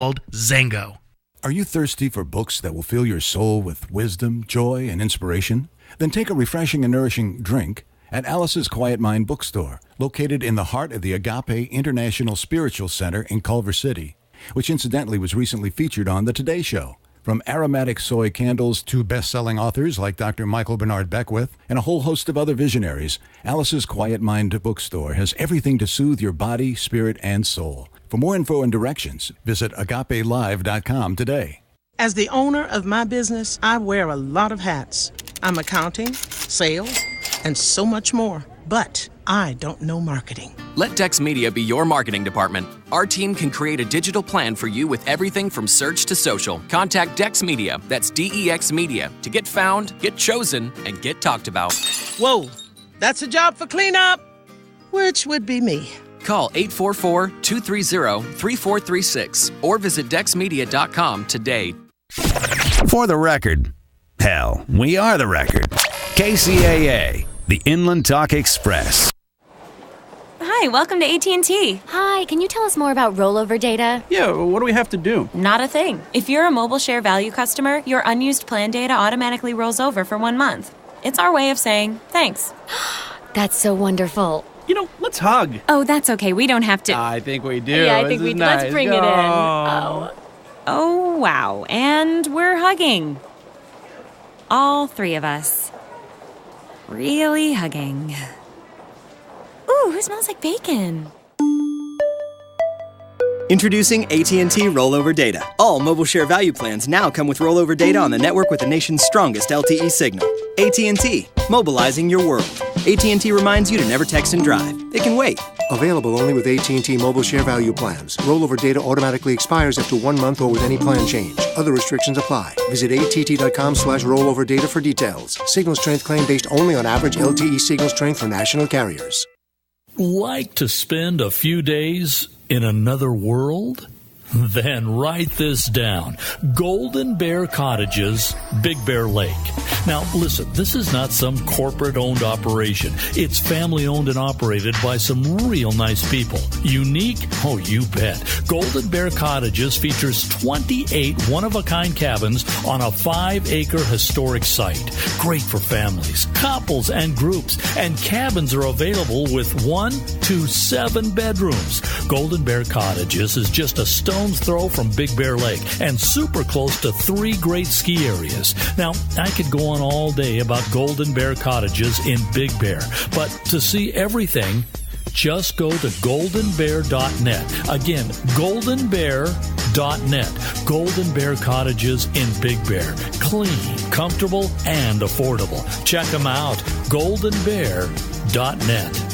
called Zango. Are you thirsty for books that will fill your soul with wisdom, joy, and inspiration? Then take a refreshing and nourishing drink at Alice's Quiet Mind Bookstore, located in the heart of the Agape International Spiritual Center in Culver City, which incidentally was recently featured on The Today Show. From aromatic soy candles to best-selling authors like Dr. Michael Bernard Beckwith and a whole host of other visionaries, Alice's Quiet Mind Bookstore has everything to soothe your body, spirit, and soul. For more info and directions, visit agapelive.com today. As the owner of my business, I wear a lot of hats. I'm accounting, sales, and so much more. But I don't know marketing. Let Dex Media be your marketing department. Our team can create a digital plan for you with everything from search to social. Contact Dex Media, that's DEX Media, to get found, get chosen, and get talked about. Whoa, that's a job for cleanup, which would be me. Call 844-230-3436 or visit dexmedia.com today. For the record, hell, we are the record. KCAA, the Inland Talk Express. Hi, welcome to AT&T. Hi, can you tell us more about rollover data? Yeah, what do we have to do? Not a thing. If you're a Mobile Share Value customer, your unused plan data automatically rolls over for 1 month. It's our way of saying thanks. That's so wonderful. You know, let's hug. Oh, that's okay. We don't have to. I think we do. Yeah, I think we do. Nice. Let's bring it in. Oh. Oh, wow. And we're hugging. All three of us. Really hugging. Ooh, who smells like bacon? Introducing AT&T Rollover Data. All mobile share value plans now come with rollover data on the network with the nation's strongest LTE signal. AT&T, mobilizing your world. AT&T reminds you to never text and drive. It can wait. Available only with AT&T Mobile Share Value plans. Rollover data automatically expires after 1 month or with any plan change. Other restrictions apply. Visit att.com/rollover data for details. Signal strength claim based only on average LTE signal strength for national carriers. Like to spend a few days in another world? Then write this down. Golden Bear Cottages, Big Bear Lake. Now, listen, this is not some corporate-owned operation. It's family-owned and operated by some real nice people. Unique? Oh, you bet. Golden Bear Cottages features 28 one-of-a-kind cabins on a 5-acre historic site. Great for families, couples, and groups. And cabins are available with 1 to 7 bedrooms. Golden Bear Cottages is just a stone's throw from Big Bear Lake and super close to 3 great ski areas. Now, I could go on all day about Golden Bear Cottages in Big Bear, but to see everything, just go to goldenbear.net. Again, goldenbear.net. Golden Bear Cottages in Big Bear. Clean, comfortable, and affordable. Check them out. goldenbear.net.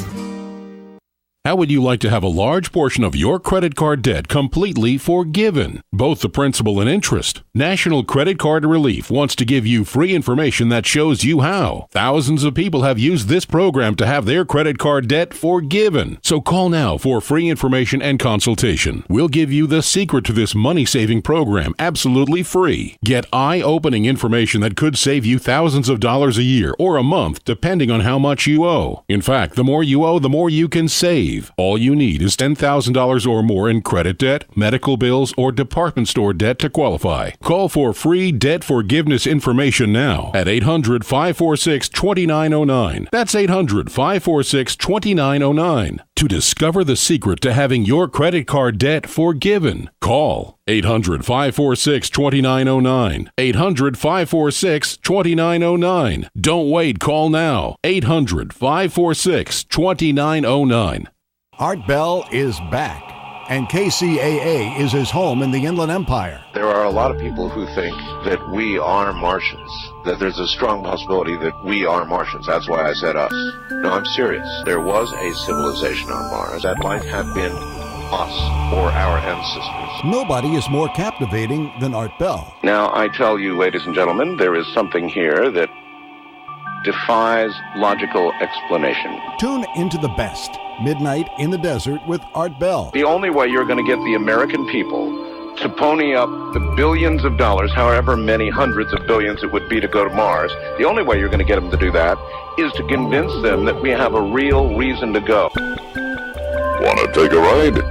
How would you like to have a large portion of your credit card debt completely forgiven, both the principal and interest? National Credit Card Relief wants to give you free information that shows you how. Thousands of people have used this program to have their credit card debt forgiven. So call now for free information and consultation. We'll give you the secret to this money-saving program absolutely free. Get eye-opening information that could save you thousands of dollars a year or a month, depending on how much you owe. In fact, the more you owe, the more you can save. All you need is $10,000 or more in credit debt, medical bills, or department store debt to qualify. Call for free debt forgiveness information now at 800-546-2909. That's 800-546-2909. To discover the secret to having your credit card debt forgiven, call 800-546-2909. 800-546-2909. Don't wait, call now. 800-546-2909. Art Bell is back, and KCAA is his home in the Inland Empire. There are a lot of people who think that we are Martians, that there's a strong possibility that we are Martians. That's why I said us. No, I'm serious. There was a civilization on Mars. That might have been us or our ancestors. Nobody is more captivating than Art Bell. Now, I tell you, ladies and gentlemen, there is something here that defies logical explanation. Tune into the best. Midnight in the Desert with Art Bell. The only way you're going to get the American people to pony up the billions of dollars, however many hundreds of billions it would be to go to Mars, the only way you're going to get them to do that is to convince them that we have a real reason to go. Want to take a ride?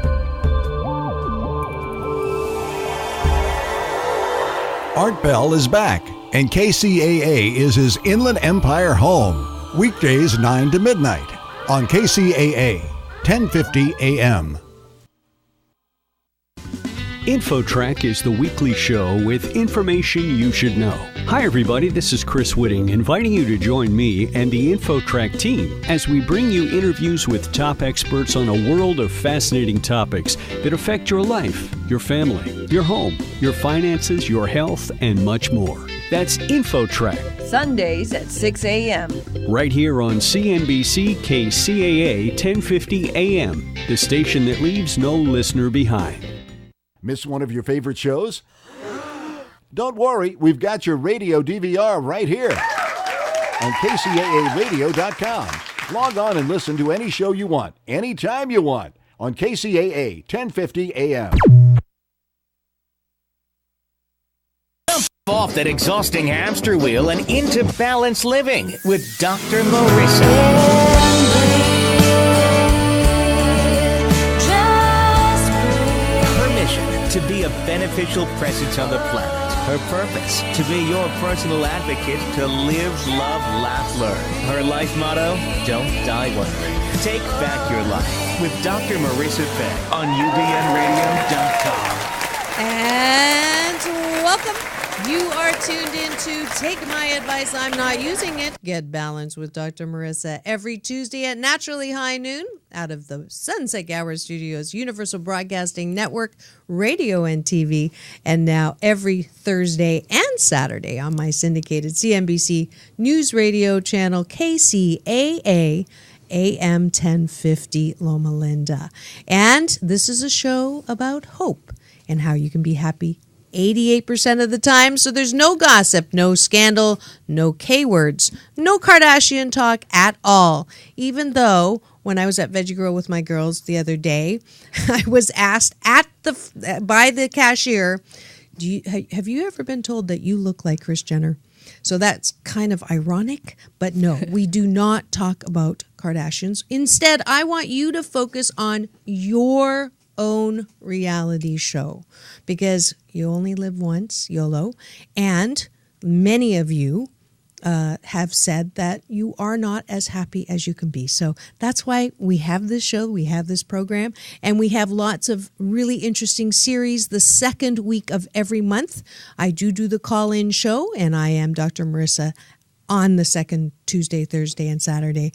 Art Bell is back, and KCAA is his Inland Empire home. Weekdays 9 to midnight on KCAA, 1050 AM. InfoTrack is the weekly show with information you should know. Hi everybody, this is Chris Whitting inviting you to join me and the InfoTrack team as we bring you interviews with top experts on a world of fascinating topics that affect your life, your family, your home, your finances, your health, and much more. That's InfoTrack. Sundays at 6 a.m. Right here on CNBC KCAA 1050 AM, the station that leaves no listener behind. Miss one of your favorite shows? Don't worry, we've got your radio DVR right here on KCAAradio.com. Log on and listen to any show you want, anytime you want, on KCAA 1050 AM. Jump off that exhausting hamster wheel and into balanced living with Dr. Marissa. To be a beneficial presence on the planet. Her purpose, to be your personal advocate to live, love, laugh, learn. Her life motto, don't die wondering. Take back your life with Dr. Marissa Fay on UBNradio.com. And welcome. You are tuned in to Take My Advice, I'm Not Using It. Get Balanced with Dr. Marissa every Tuesday at naturally high noon out of the Sunset Gower Studios, Universal Broadcasting Network, radio and TV, and now every Thursday and Saturday on my syndicated CNBC News Radio channel, KCAA AM 1050 Loma Linda. And this is a show about hope and how you can be happy 88% of the time, so there's no gossip, no scandal, no K-words, no Kardashian talk at all. Even though when I was at Veggie Grill with my girls the other day, I was asked by the cashier, have you ever been told that you look like Kris Jenner? So that's kind of ironic, but no, we do not talk about Kardashians. Instead, I want you to focus on your own reality show, because you only live once, YOLO, and many of you have said that you are not as happy as you can be. So that's why we have this show, we have this program, and we have lots of really interesting series the second week of every month. I do the call-in show, and I am Dr. Marissa on the second Tuesday, Thursday, and Saturday.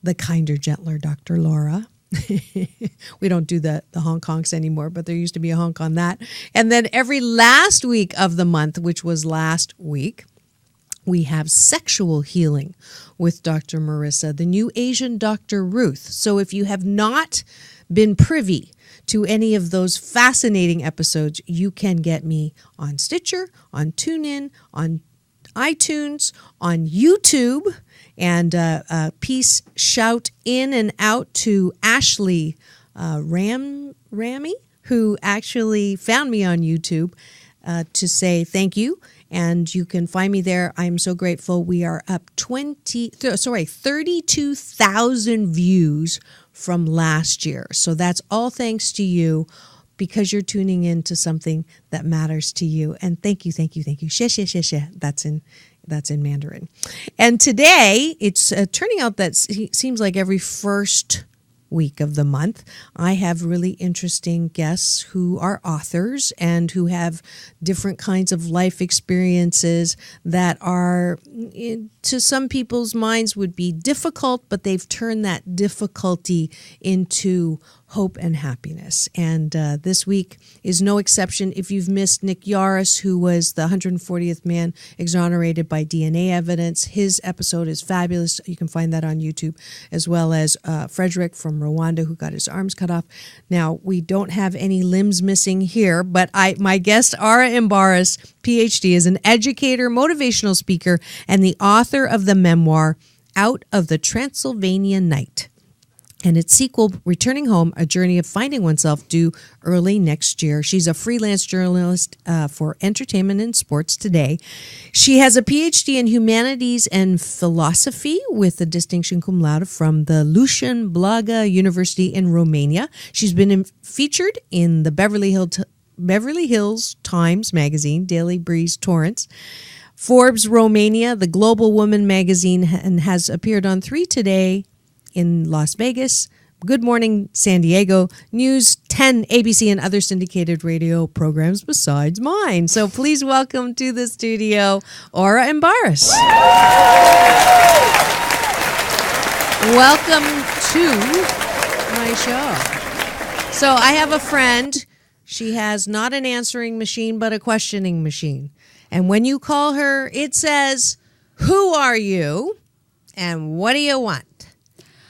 The kinder, gentler Dr. Laura. We don't do the honk honks anymore, but there used to be a honk on that. And then every last week of the month, which was last week, we have Sexual Healing with Dr. Marissa, the new Asian Dr. Ruth. So if you have not been privy to any of those fascinating episodes, you can get me on Stitcher, on TuneIn, on iTunes, on YouTube. And peace shout in and out to Ashley Ramy, who actually found me on YouTube to say thank you. And you can find me there. I'm so grateful. We are up 32,000 views from last year. So that's all thanks to you, because you're tuning in to something that matters to you. And thank you, thank you, thank you. Xie, xie, xie, xie. That's in Mandarin. And today, it's turning out that seems like every first week of the month, I have really interesting guests who are authors and who have different kinds of life experiences that are, to some people's minds, would be difficult, but they've turned that difficulty into hope and happiness. And this week is no exception. If you've missed Nick Yaris, who was the 140th man exonerated by DNA evidence, his episode is fabulous. You can find that on YouTube, as well as Frederick from Rwanda, who got his arms cut off. Now, we don't have any limbs missing here, but my guest, Ara Embarras, PhD, is an educator, motivational speaker, and the author of the memoir, Out of the Transylvania Night, and its sequel, Returning Home, A Journey of Finding Oneself, due early next year. She's a freelance journalist for Entertainment and Sports Today. She has a PhD in Humanities and Philosophy with a distinction cum laude from the Lucian Blaga University in Romania. She's been featured in the Beverly Hills Beverly Hills Times Magazine, Daily Breeze Torrance, Forbes Romania, the Global Woman Magazine, and has appeared on 3 Today in Las Vegas, Good Morning San Diego, News 10, ABC, and other syndicated radio programs besides mine. So please welcome to the studio, Aura Embarras. Welcome to my show. So I have a friend. She has not an answering machine, but a questioning machine. And when you call her, it says, "Who are you and what do you want?"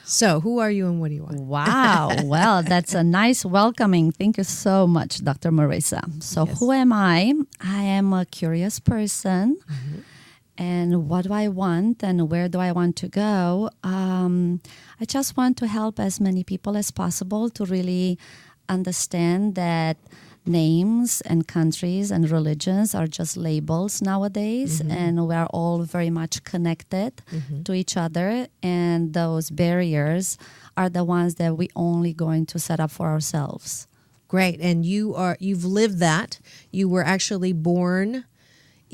So, who are you and what do you want? Wow. Well, that's a nice welcoming. Thank you so much, Dr. Marissa. So, Yes. who am I? I am a curious person. Mm-hmm. And what do I want and where do I want to go? I just want to help as many people as possible to really understand that names and countries and religions are just labels nowadays, and we're all very much connected to each other, and those barriers are the ones that we only going to set up for ourselves. Great. And you've lived that. You were actually born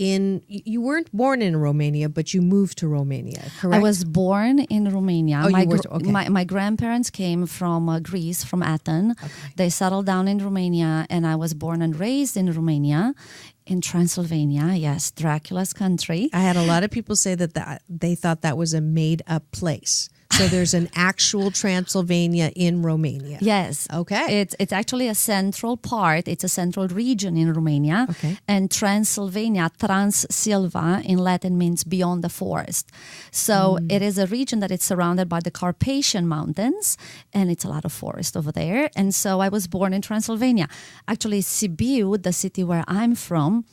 you weren't born in Romania, but you moved to Romania, correct? I was born in Romania. Oh, okay. My grandparents came from Greece, from Athens. Okay. They settled down in Romania, and I was born and raised in Romania, in Transylvania. Yes, Dracula's country. I had a lot of people say that they thought that was a made-up place. So there's an actual Transylvania in Romania. Yes. Okay. It's actually a central part. It's a central region in Romania. Okay. And Transylvania, Transsilva in Latin means beyond the forest. So it is a region that is surrounded by the Carpathian Mountains, and it's a lot of forest over there. And so I was born in Transylvania. Actually, Sibiu, the city where I'm from,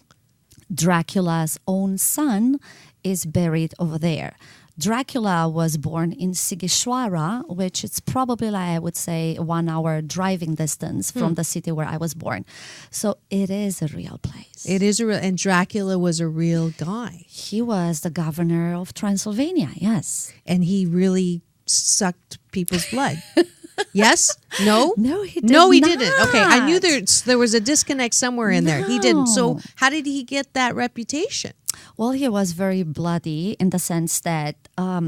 Dracula's own son is buried over there. Dracula was born in Sighișoara, which is probably, I would say, 1 hour driving distance from the city where I was born. So it is a real place. It is and Dracula was a real guy. He was the governor of Transylvania, yes. And he really sucked people's blood. Yes? No? No, he did No, he not. didn't. Okay, I knew there was a disconnect somewhere in there. He didn't. So No. how did he get that reputation? Well, he was very bloody in the sense that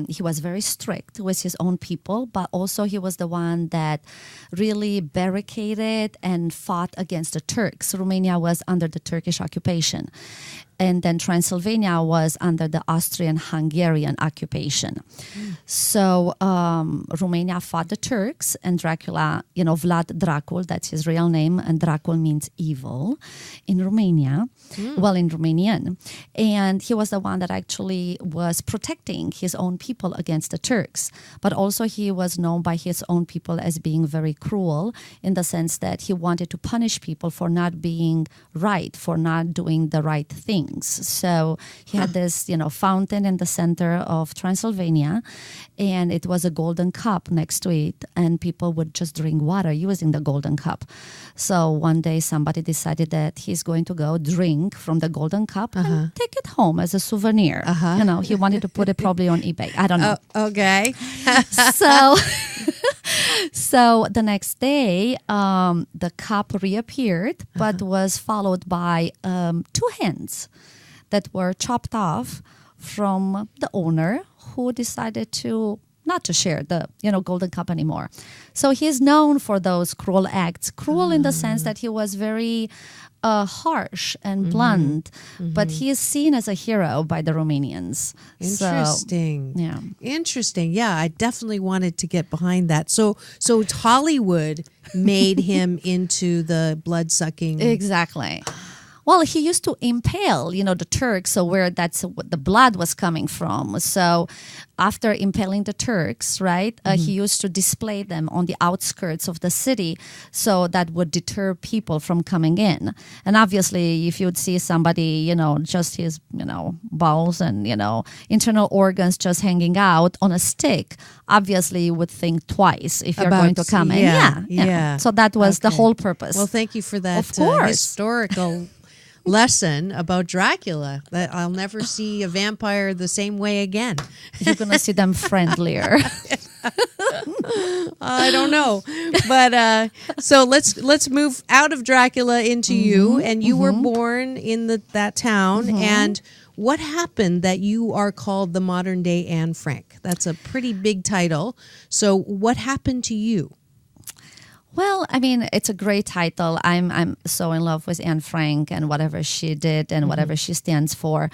he was very strict with his own people, but also he was the one that really barricaded and fought against the Turks. Romania was under the Turkish occupation. And then Transylvania was under the Austrian-Hungarian occupation. So Romania fought the Turks, and Dracula, Vlad Dracul, that's his real name, and Dracul means evil in Romania, in Romanian. And he was the one that actually was protecting his own people against the Turks. But also he was known by his own people as being very cruel in the sense that he wanted to punish people for not being right, for not doing the right thing. So he had this, fountain in the center of Transylvania, and it was a golden cup next to it, and people would just drink water using the golden cup. So one day somebody decided that he's going to go drink from the golden cup and take it home as a souvenir. He wanted to put it probably on eBay. I don't know. Okay. So the next day, the cup reappeared, but was followed by 2 hands that were chopped off from the owner, who decided not to share the golden cup anymore. So he's known for those cruel acts. Cruel in the sense that he was very harsh and blunt, but he is seen as a hero by the Romanians. Interesting. So, yeah. Interesting. Yeah, I definitely wanted to get behind that. So Hollywood made him into the blood-sucking. Exactly. Well, he used to impale, the Turks, so where that's what the blood was coming from. So after impaling the Turks, right, he used to display them on the outskirts of the city, so that would deter people from coming in. And obviously, if you'd see somebody, just his, bowels and, internal organs just hanging out on a stick, obviously you would think twice if you're going to come in. Yeah. So that was the whole purpose. Well, thank you for that Of course. historical lesson about Dracula, that I'll never see a vampire the same way again. You're going to see them friendlier. I don't know, but so let's move out of Dracula into you, and you were born in that town, and what happened that you are called the modern day Anne Frank? That's a pretty big title. So what happened to you? Well, I mean, it's a great title. I'm so in love with Anne Frank and whatever she did and whatever she stands for.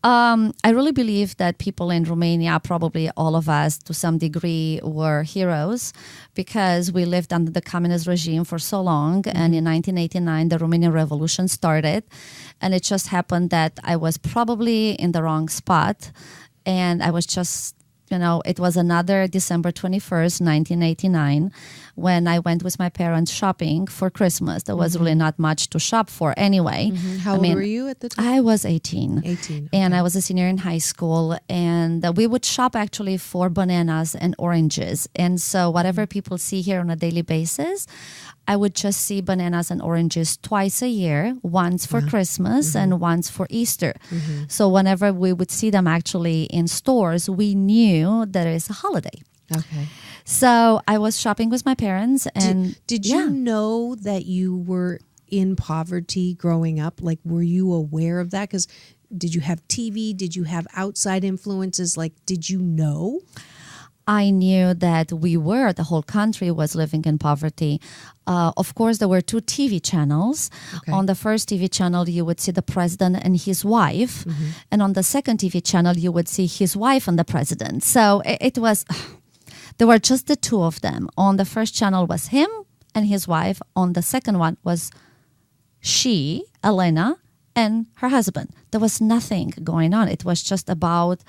I really believe that people in Romania, probably all of us to some degree, were heroes because we lived under the communist regime for so long. And in 1989, the Romanian Revolution started. And it just happened that I was probably in the wrong spot. And I was just, it was another December 21st, 1989, when I went with my parents shopping for Christmas. There was really not much to shop for anyway. How old were you at the time? I was 18. 18. And I was a senior in high school. And we would shop actually for bananas and oranges. And so whatever people see here on a daily basis, I would just see bananas and oranges twice a year, once for Christmas and once for Easter. So whenever we would see them actually in stores, we knew that it's a holiday. Okay. So I was shopping with my parents. And did you know that you were in poverty growing up? Like, were you aware of that? Because did you have TV? Did you have outside influences? Like, did you know? I knew that the whole country was living in poverty. Of course, there were 2 TV channels. Okay. On the first TV channel, you would see the president and his wife. And on the second TV channel, you would see his wife and the president. So it was, there were just the 2 of them. On the first channel was him and his wife. On the second one was she, Elena, and her husband. There was nothing going on. It was just about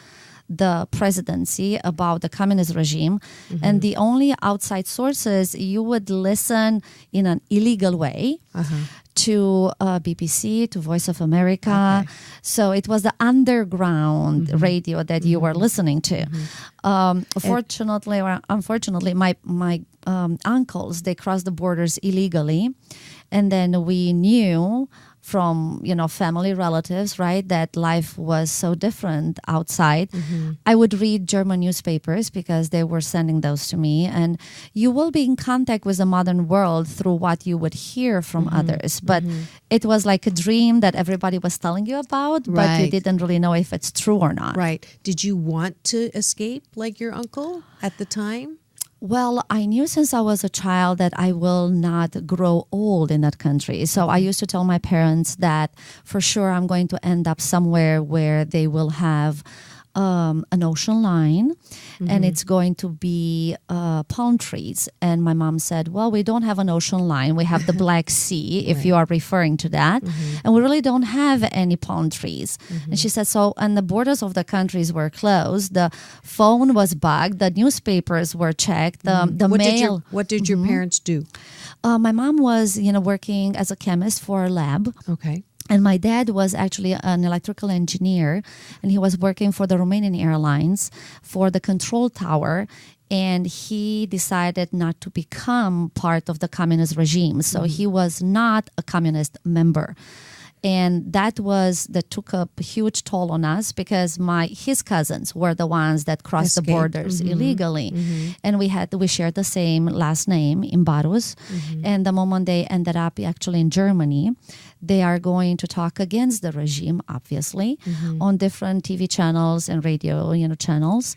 the presidency, about the communist regime. And the only outside sources, you would listen in an illegal way to BBC, to Voice of America. Okay. So it was the underground radio that you were listening to. Fortunately or unfortunately, my uncles, they crossed the borders illegally. And then we knew from, family relatives, right, that life was so different outside. I would read German newspapers because they were sending those to me. And you will be in contact with the modern world through what you would hear from others. But it was like a dream that everybody was telling you about, but you didn't really know if it's true or not. Right. Did you want to escape like your uncle at the time? Well, I knew since I was a child that I will not grow old in that country. So I used to tell my parents that for sure I'm going to end up somewhere where they will have an ocean line and it's going to be palm trees. And my mom said, well, we don't have an ocean line. We have the Black Sea, if you are referring to that. And we really don't have any palm trees. And she said, and the borders of the countries were closed. The phone was bugged. The newspapers were checked. The mail. What did your parents do? My mom was, working as a chemist for a lab. Okay. And my dad was actually an electrical engineer, and he was working for the Romanian Airlines for the control tower. And he decided not to become part of the communist regime. So he was not a communist member. And that took a huge toll on us because his cousins were the ones that crossed the borders illegally. And we shared the same last name in Barus. And the moment they ended up actually in Germany, they are going to talk against the regime, obviously, on different TV channels and radio channels.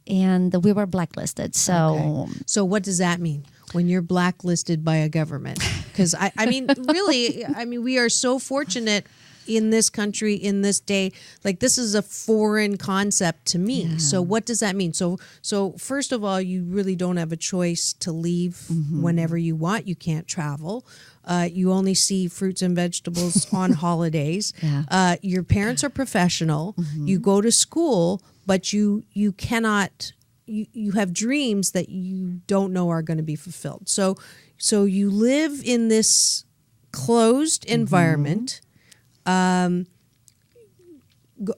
And we were blacklisted. So what does that mean when you're blacklisted by a government? Because I mean, really, we are so fortunate in this country, in this day. Like, this is a foreign concept to me. Yeah. So what does that mean? So first of all, you really don't have a choice to leave whenever you want. You can't travel. You only see fruits and vegetables on holidays. Your parents are professional. You go to school, but you cannot. You have dreams that you don't know are going to be fulfilled. So you live in this closed environment.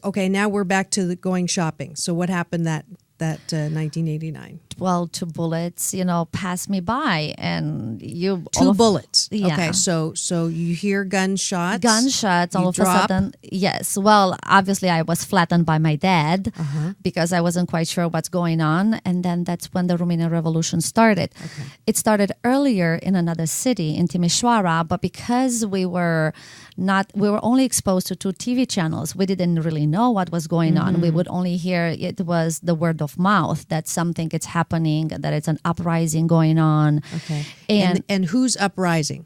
Okay, now we're back to going shopping. So what happened that 1989? well, 2 bullets, passed me by, and you 2 bullets. Yeah. Okay, so you hear gunshots. All of a sudden. Yes. Well, obviously, I was flattened by my dad because I wasn't quite sure what's going on, and then that's when the Romanian Revolution started. Okay. It started earlier in another city, in Timișoara, but because we were only exposed to 2 TV channels. We didn't really know what was going on. We would only hear it was the word of mouth that something is happening, that it's an uprising going on. Okay. And who's uprising?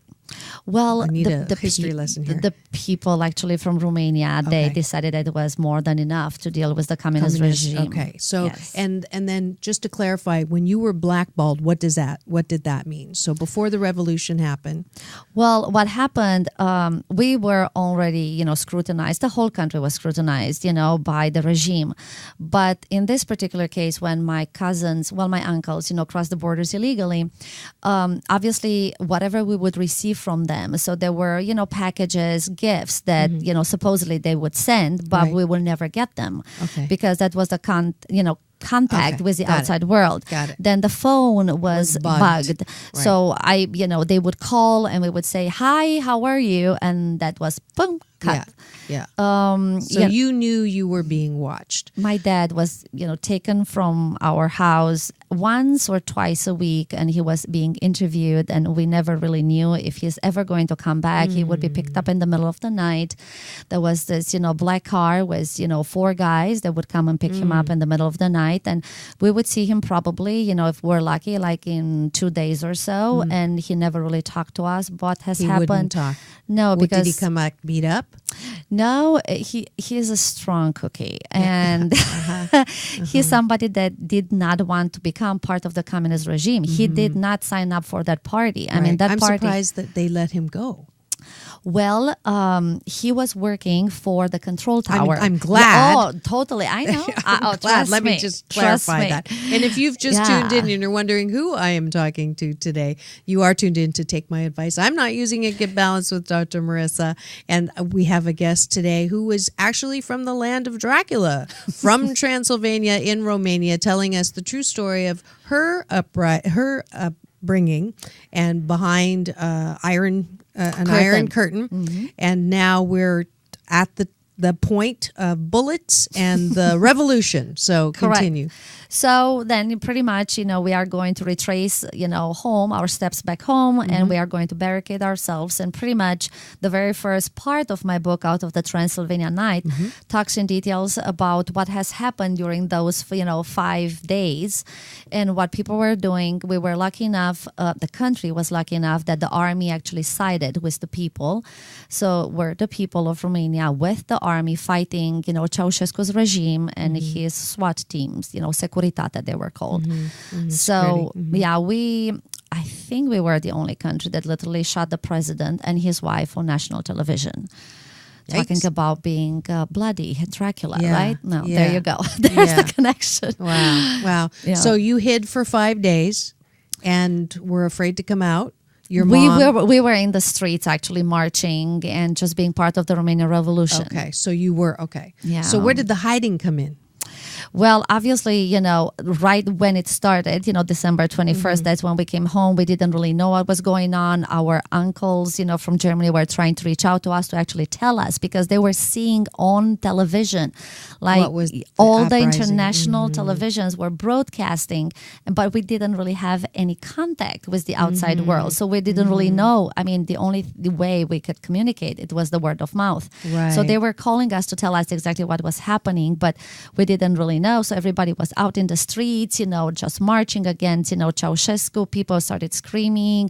Well, I need a history lesson here. The people actually from Romania, they decided that it was more than enough to deal with the communist regime. Okay, so yes. and then just to clarify, when you were blackballed, what did that mean? So before the revolution happened, well, what happened? We were already, scrutinized. The whole country was scrutinized, by the regime. But in this particular case, when my my uncles, crossed the borders illegally, obviously, whatever we would receive from them. So there were, packages, gifts that, supposedly they would send, but we will never get them because that was the contact with the outside world. Got it. Then the phone was bugged. Right. So they would call and we would say, "Hi, how are you?" And that was boom, cut. Yeah. So you knew you were being watched. My dad was, taken from our house once or twice a week, and he was being interviewed, and we never really knew if he's ever going to come back. He would be picked up in the middle of the night. There was this, black car with, 4 guys that would come and pick him up in the middle of the night, and we would see him probably, if we're lucky, like in 2 days or so, and he never really talked to us. What has happened? Wouldn't talk. No, because did he come back beat up? No, he is a strong cookie, and he's somebody that did not want to become part of the communist regime. He did not sign up for that party. I mean, I'm surprised that they let him go. Well, he was working for the control tower. I'm glad. Oh, totally. I know. Glad. Let me just clarify that. And if you've just tuned in and you're wondering who I am talking to today, you are tuned in to Take My Advice. I'm not using it. Get Balanced with Dr. Marissa. And we have a guest today who is actually from the land of Dracula, from Transylvania in Romania, telling us the true story of her upbringing and behind an iron curtain. And now we're at the point of bullets and the revolution. So continue. Correct. So then pretty much, we are going to retrace, our steps back home, and we are going to barricade ourselves. And pretty much the very first part of my book, Out of the Transylvania Night, talks in details about what has happened during those, 5 days and what people were doing. We were lucky enough, the country was lucky enough that the army actually sided with the people. So we're the people of Romania with the army fighting, Ceausescu's regime and his SWAT teams, Securitate they were called. So, I think we were the only country that literally shot the president and his wife on national television. Yikes. Talking about being bloody Dracula, right? No, there you go. There's the connection. Wow. Yeah. So you hid for 5 days and were afraid to come out. Your mom? We were in the streets actually marching and just being part of the Romanian Revolution. Okay, so you were, Yeah. So where did the hiding come in? Well, obviously, right when it started, December 21st, that's when we came home. We didn't really know what was going on. Our uncles, from Germany were trying to reach out to us to actually tell us because they were seeing on television, like all the international televisions were broadcasting, but we didn't really have any contact with the outside world. So we didn't really know. I mean, the only way we could communicate, it was the word of mouth. Right. So they were calling us to tell us exactly what was happening, but we didn't really know. So everybody was out in the streets, just marching against, Ceausescu. People started screaming,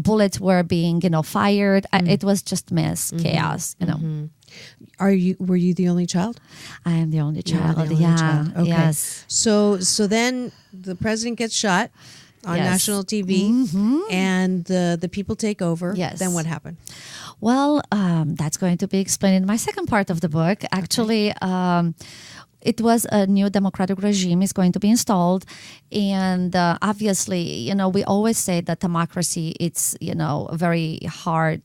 bullets were being, fired. It was just mess, chaos, Were you the only child? I am the only child. The only child. Okay. Yes. So then the president gets shot on national TV and the people take over. Yes. Then what happened? Well, that's going to be explained in my second part of the book. Actually, it was a new democratic regime is going to be installed. And obviously, we always say that democracy, it's, very hard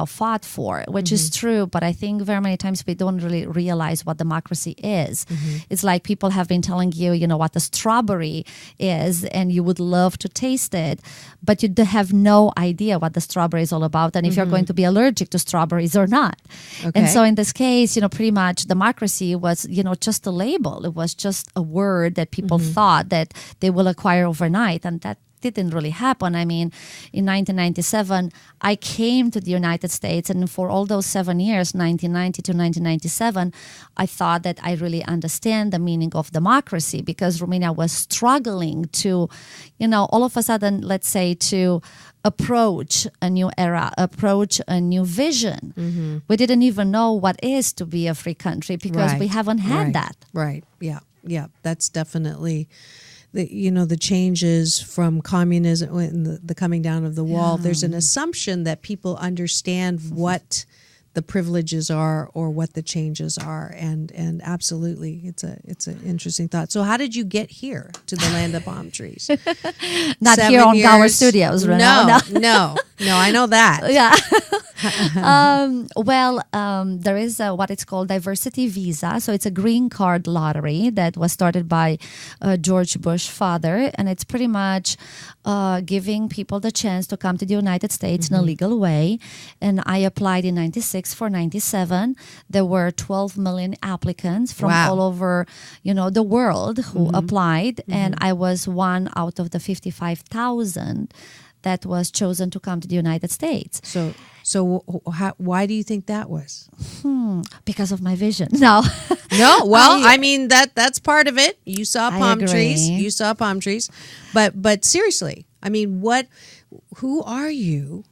fought for, which is true. But I think very many times we don't really realize what democracy is. It's like people have been telling you, what the strawberry is, and you would love to taste it, but you have no idea what the strawberry is all about, and if you're going to be allergic to strawberries or not. And so in this case, pretty much democracy was, just a label. It was just a word that people thought that they will acquire overnight, and that didn't really happen. I mean, in 1997, I came to the United States, and for all those 7 years, 1990 to 1997, I thought that I really understand the meaning of democracy, because Romania was struggling to, all of a sudden, let's say, to approach a new era, approach a new vision. We didn't even know what is to be a free country, because we haven't had that. Right. Yeah. That's definitely the changes from communism and the coming down of the wall. There's an assumption that people understand what the privileges are or what the changes are, and absolutely, it's an interesting thought. So, how did you get here to the land of palm trees? Not 7 here on years. Gower Studios, right? No, I know that. Yeah. There is what it's called diversity visa. So it's a green card lottery that was started by George Bush father, and it's pretty much giving people the chance to come to the United States in a legal way. And I applied in 96 for 97. There were 12 million applicants from all over, the world who applied, and I was one out of the 55,000 that was chosen to come to the United States. So why do you think that was? Because of my vision. No. Well, I mean that's part of it. You saw palm trees. But seriously, I mean, who are you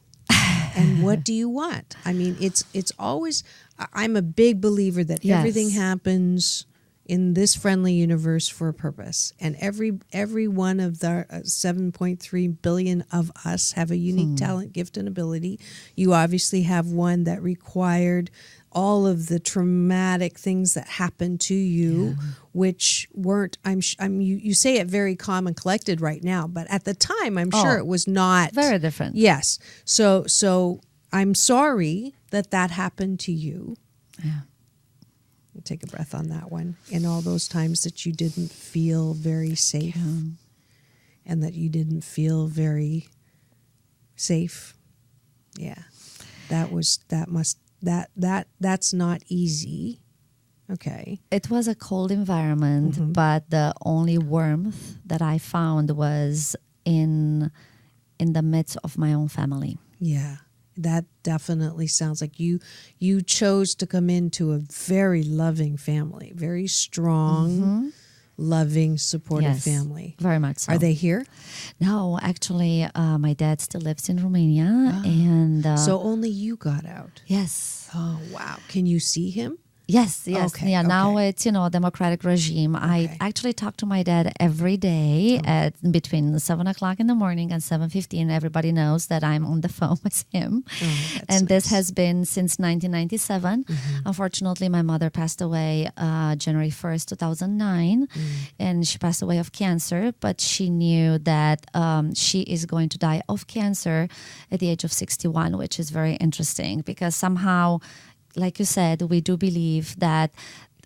and what do you want? I mean, it's always, I'm a big believer that everything happens in this friendly universe for a purpose, and every one of the 7.3 billion of us have a unique talent, gift, and ability. You obviously have one that required all of the traumatic things that happened to you, which weren't. You say it very calm and collected right now, but at the time, I'm sure it was not very different. Yes, so I'm sorry that happened to you. Yeah. Take a breath on that one. In all those times that you didn't feel very safe and that you didn't feel very safe. Yeah. That's not easy. Okay. It was a cold environment, but the only warmth that I found was in the midst of my own family. Yeah. That definitely sounds like you chose to come into a very loving family, very strong, loving, supportive family. Very much so. Are they here? No, actually, my dad still lives in Romania. And so only you got out? Yes. Oh, wow. Can you see him? Yes. Okay, yeah, now it's, a democratic regime. I actually talk to my dad every day at between 7 o'clock in the morning and 7:15. Everybody knows that I'm on the phone with him. And this has been since 1997. Unfortunately, my mother passed away January 1st, 2009. And she passed away of cancer, but she knew that she is going to die of cancer at the age of 61, which is very interesting because somehow, like you said, we do believe that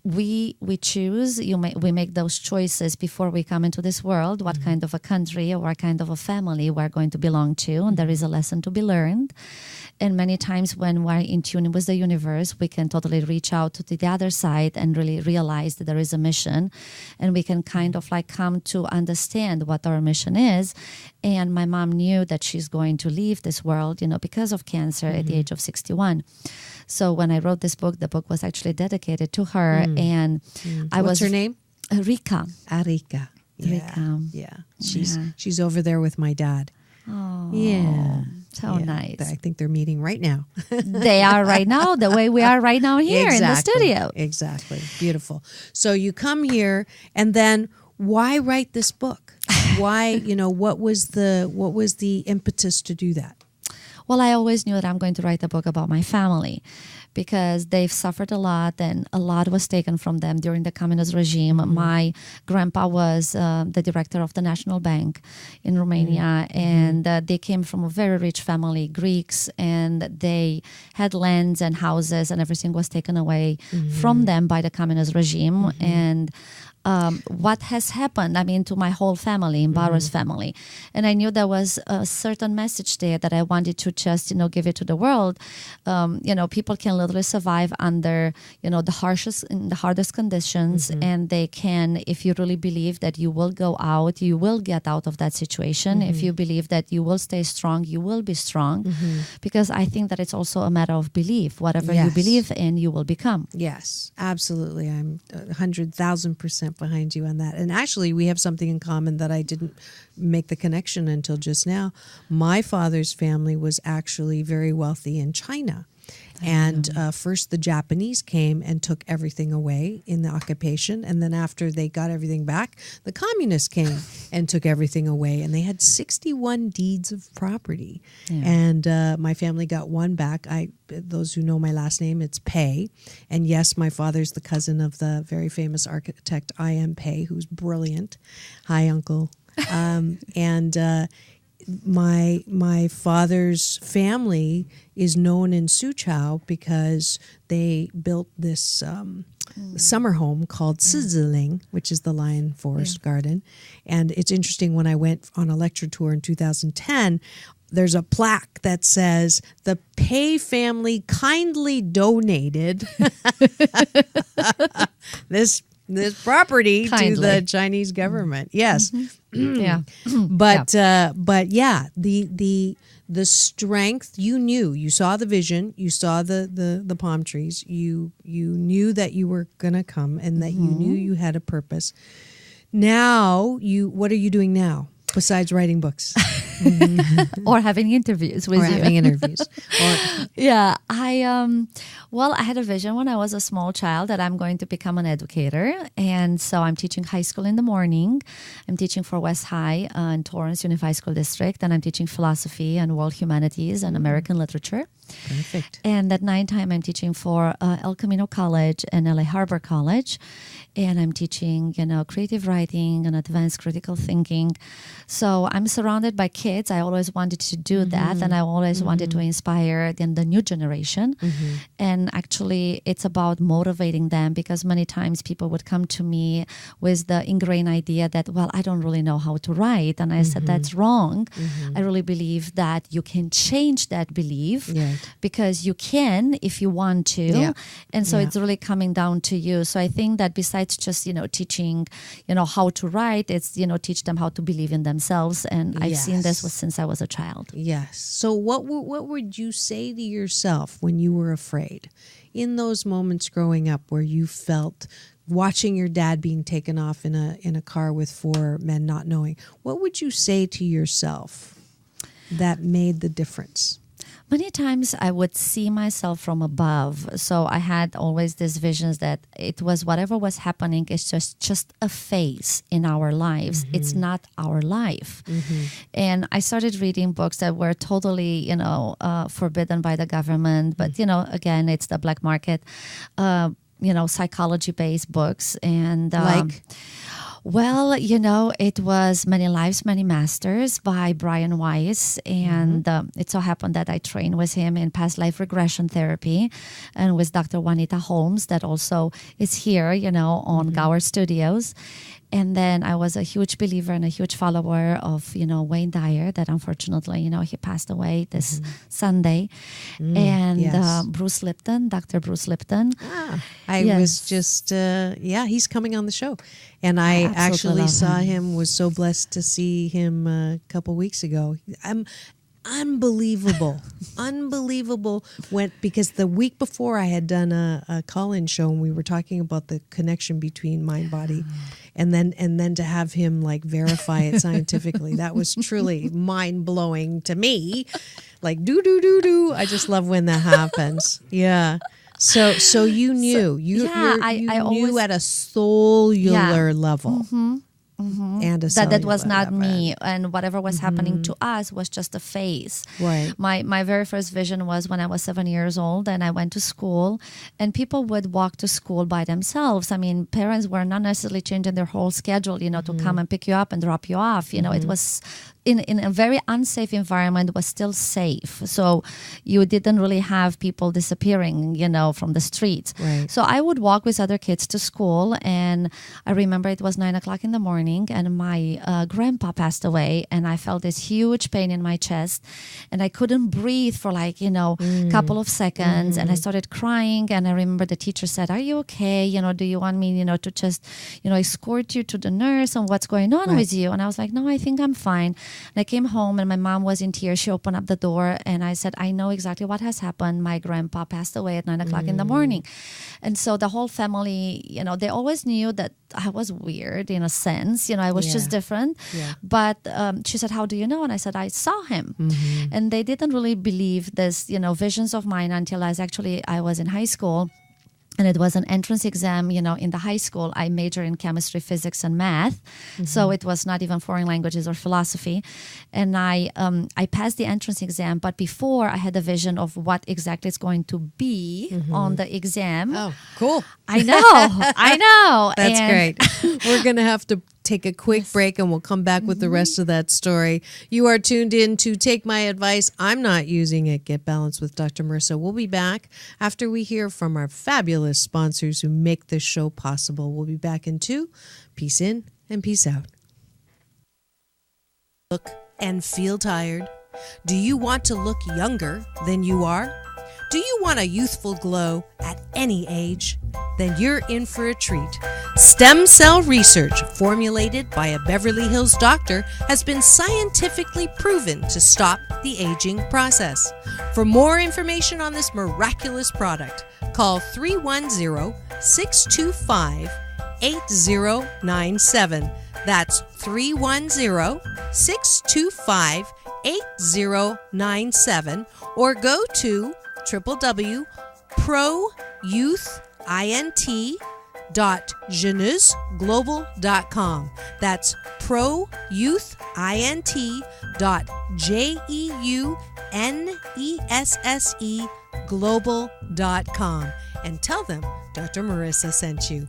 we choose, we make those choices before we come into this world, what kind of a country or what kind of a family we're going to belong to, and there is a lesson to be learned. And many times when we're in tune with the universe, we can totally reach out to the other side and really realize that there is a mission, and we can kind of like come to understand what our mission is. And my mom knew that she's going to leave this world, because of cancer at the age of 61. So when I wrote this book, the book was actually dedicated to her. And What's her name? Rika. Arika. Yeah. She's over there with my dad. Oh, yeah. So nice. I think they're meeting right now. They are right now, the way we are right now here in the studio. Exactly. Beautiful. So you come here, and then why write this book? Why, what was the impetus to do that? Well, I always knew that I'm going to write a book about my family because they've suffered a lot, and a lot was taken from them during the communist regime. My grandpa was the director of the National Bank in Romania, and they came from a very rich family, Greeks, and they had lands and houses, and everything was taken away from them by the communist regime. And what has happened, I mean, to my whole family, in Barbara's family. And I knew there was a certain message there that I wanted to just, give it to the world. People can literally survive under, the hardest conditions, and they can, if you really believe that you will go out, you will get out of that situation. If you believe that you will stay strong, you will be strong. Because I think that it's also a matter of belief. Whatever you believe in, you will become. Yes, absolutely. I'm 100,000% behind you on that. And actually, we have something in common that I didn't make the connection until just now. My father's family was actually very wealthy in China. And first the Japanese came and took everything away in the occupation. And then after they got everything back, the communists came and took everything away. And they had 61 deeds of property. And my family got one back. Those who know my last name, it's Pei. And yes, my father's the cousin of the very famous architect I.M. Pei, who's brilliant. Hi, Uncle. My father's family is known in Suzhou because they built this summer home called Siziling, which is the Lion Forest Garden. And it's interesting, when I went on a lecture tour in 2010, there's a plaque that says, the Pei family kindly donated this property to the Chinese government. Yes. But the strength, you saw the vision, you saw the palm trees, you knew that you were going to come, and that you knew you had a purpose. Now what are you doing now besides writing books? Or having interviews with you. I had a vision when I was a small child that I'm going to become an educator. And so I'm teaching high school in the morning. I'm teaching for West High in Torrance Unified School District. And I'm teaching philosophy and world humanities and American literature. Perfect. And at nighttime, I'm teaching for El Camino College and LA Harbor College. And I'm teaching, creative writing and advanced critical thinking. So I'm surrounded by kids. I always wanted to do that. And I always wanted to inspire the new generation. And actually, it's about motivating them, because many times people would come to me with the ingrained idea that, well, I don't really know how to write. And I said, that's wrong. I really believe that you can change that belief. Because you can if you want to. And so it's really coming down to you. So I think that besides just, teaching, how to write, it's, teach them how to believe in themselves. And I've seen this since I was a child. Yes. So what would you say to yourself when you were afraid? In those moments growing up where you felt watching your dad being taken off in a car with 4 men not knowing, what would you say to yourself that made the difference? Many times I would see myself from above. So I had always these visions that it was whatever was happening is just a phase in our lives. It's not our life. And I started reading books that were totally, forbidden by the government. But, again, it's the black market, psychology-based books. And well, it was Many Lives, Many Masters by Brian Weiss. And it so happened that I trained with him in past life regression therapy and with Dr. Juanita Holmes, that also is here, on Gower Studios. And then I was a huge believer and a huge follower of, Wayne Dyer, that unfortunately, he passed away this Sunday. And Bruce Lipton, Dr. Bruce Lipton. I was just, he's coming on the show. And I actually saw him, was so blessed to see him a couple weeks ago. Unbelievable. Because the week before I had done a call-in show and we were talking about the connection between mind, body, and then to have him verify it scientifically, that was truly mind-blowing to me. Do. I just love when that happens. Yeah. So you knew. You knew at a cellular level. and a that was not cellular me, and whatever was happening to us was just a phase. Right. My very first vision was when I was 7 years old, and I went to school, and people would walk to school by themselves. I mean, parents were not necessarily changing their whole schedule, to come and pick you up and drop you off. It was in a very unsafe environment, was still safe. So you didn't really have people disappearing, from the streets. Right. So I would walk with other kids to school, and I remember it was 9 o'clock in the morning, and my grandpa passed away, and I felt this huge pain in my chest, and I couldn't breathe for couple of seconds, and I started crying, and I remember the teacher said, "Are you okay? Do you want me, to just, escort you to the nurse, and what's going on with you?" And I was like, "No, I think I'm fine." And I came home, and my mom was in tears. She opened up the door, and I said, "I know exactly what has happened. My grandpa passed away at 9 o'clock in the morning." And so the whole family, they always knew that I was weird in a sense. I was just different. Yeah. But she said, "How do you know?" And I said, "I saw him." And they didn't really believe this, visions of mine until I was in high school. And it was an entrance exam, in the high school. I majored in chemistry, physics, and math. So it was not even foreign languages or philosophy. And I passed the entrance exam. But before, I had a vision of what exactly it's going to be on the exam. Oh, cool. I know. That's great. We're going to have to take a quick break, and we'll come back with the rest of that story. You are tuned in to Take My Advice. I'm not using it. Get Balanced with Dr. Marissa. We'll be back after we hear from our fabulous sponsors who make this show possible. We'll be back in 2. Peace in and peace out. Look and feel tired. Do you want to look younger than you are? Do you want a youthful glow at any age? Then you're in for a treat. Stem cell research formulated by a Beverly Hills doctor has been scientifically proven to stop the aging process. For more information on this miraculous product, call 310-625-8097. That's 310-625-8097, or go to www.proyouthinT.jeuneuseglobal.com. That's proyouthinT.jeunesse global.com. And tell them Dr. Marissa sent you.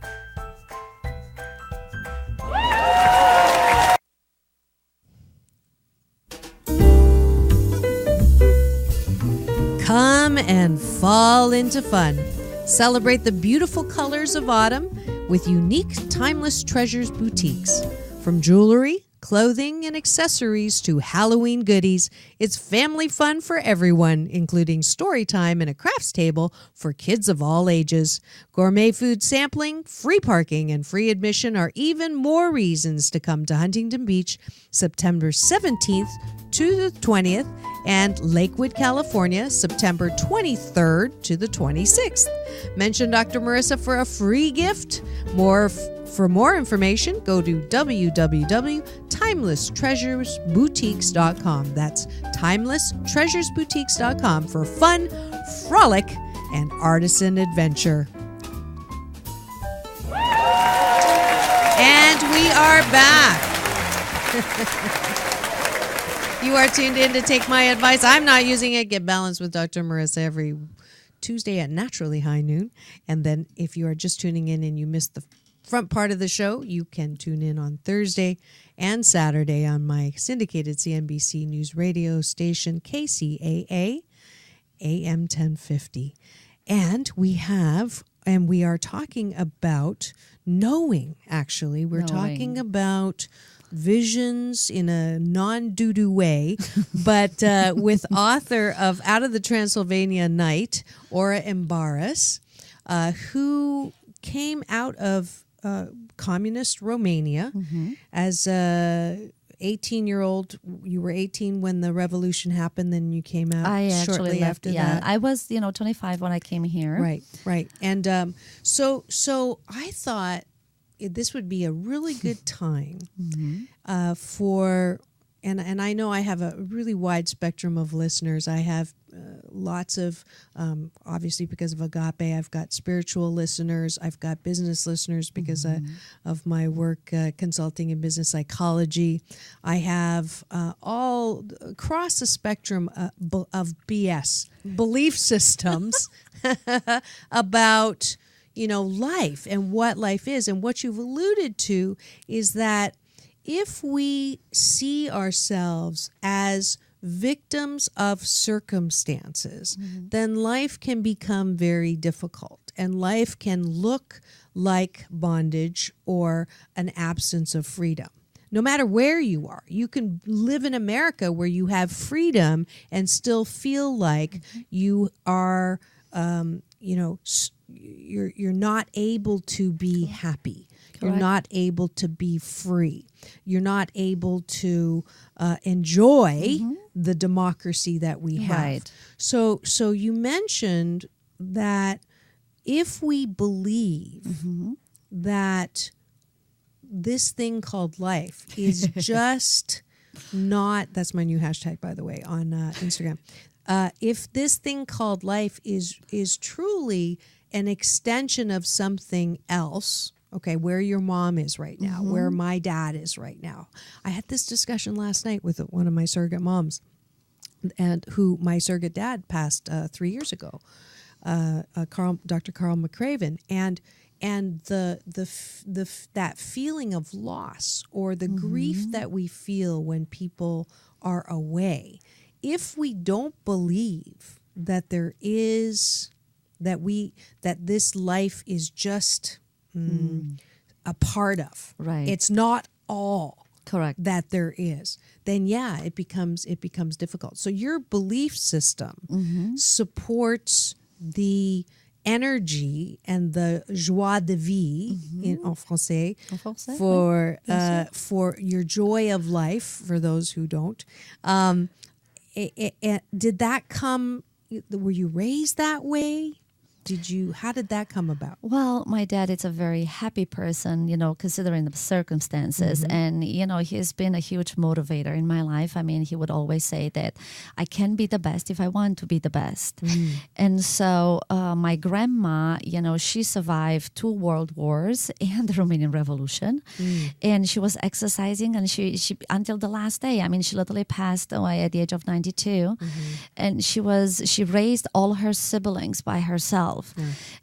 Come and fall into fun. Celebrate the beautiful colors of autumn with unique Timeless Treasures boutiques. From jewelry, clothing, and accessories to Halloween goodies, it's family fun for everyone, including story time and a crafts table for kids of all ages. Gourmet food sampling, free parking, and free admission are even more reasons to come to Huntington Beach September 17th to the 20th, and Lakewood, California, September 23rd to the 26th. Mention Dr. Marissa for a free gift. For more information, go to www.timelesstreasuresboutiques.com. That's timelesstreasuresboutiques.com for fun, frolic, and artisan adventure. And we are back. You are tuned in to Take My Advice. I'm not using it. Get Balanced with Dr. Marissa every Tuesday at naturally high noon. And then if you are just tuning in and you missed the front part of the show, you can tune in on Thursday and Saturday on my syndicated CNBC News radio station, KCAA, AM 1050. And we are talking about knowing, actually. We're talking about visions in a non-doo-doo way, but with author of Out of the Transylvania Night, Ora Embaras, who came out of communist Romania as a 18-year-old. You were 18 when the revolution happened, then you came out shortly after that. I was, 25 when I came here. Right. And so I thought this would be a really good time for and I know I have a really wide spectrum of listeners. I have lots of, obviously because of Agape, I've got spiritual listeners. I've got business listeners because of my work consulting in business psychology. I have all across the spectrum of BS, belief systems about, life and what life is. And what you've alluded to is that if we see ourselves as victims of circumstances, then life can become very difficult, and life can look like bondage or an absence of freedom. No matter where you are, you can live in America where you have freedom and still feel like you are, you're not able to be happy. You're not able to be free. You're not able to enjoy the democracy that we have. Right. So you mentioned that if we believe that this thing called life is just not, that's my new hashtag, by the way, on Instagram. If this thing called life is truly an extension of something else, okay, where your mom is right now, where my dad is right now. I had this discussion last night with one of my surrogate moms, and who my surrogate dad passed 3 years ago, Dr. Carl McCraven, and that feeling of loss or the grief that we feel when people are away. If we don't believe that there is that this life is just a part of. Right. It's not all correct that there is. Then it becomes difficult. So your belief system supports the energy and the joie de vivre en français, for your joy of life for those who don't. Did that come? Were you raised that way? How did that come about? Well, my dad is a very happy person, considering the circumstances. And, he's been a huge motivator in my life. I mean, he would always say that I can be the best if I want to be the best. And so my grandma, she survived 2 world wars and the Romanian Revolution. And she was exercising, and she until the last day, I mean, she literally passed away at the age of 92. And she raised all her siblings by herself.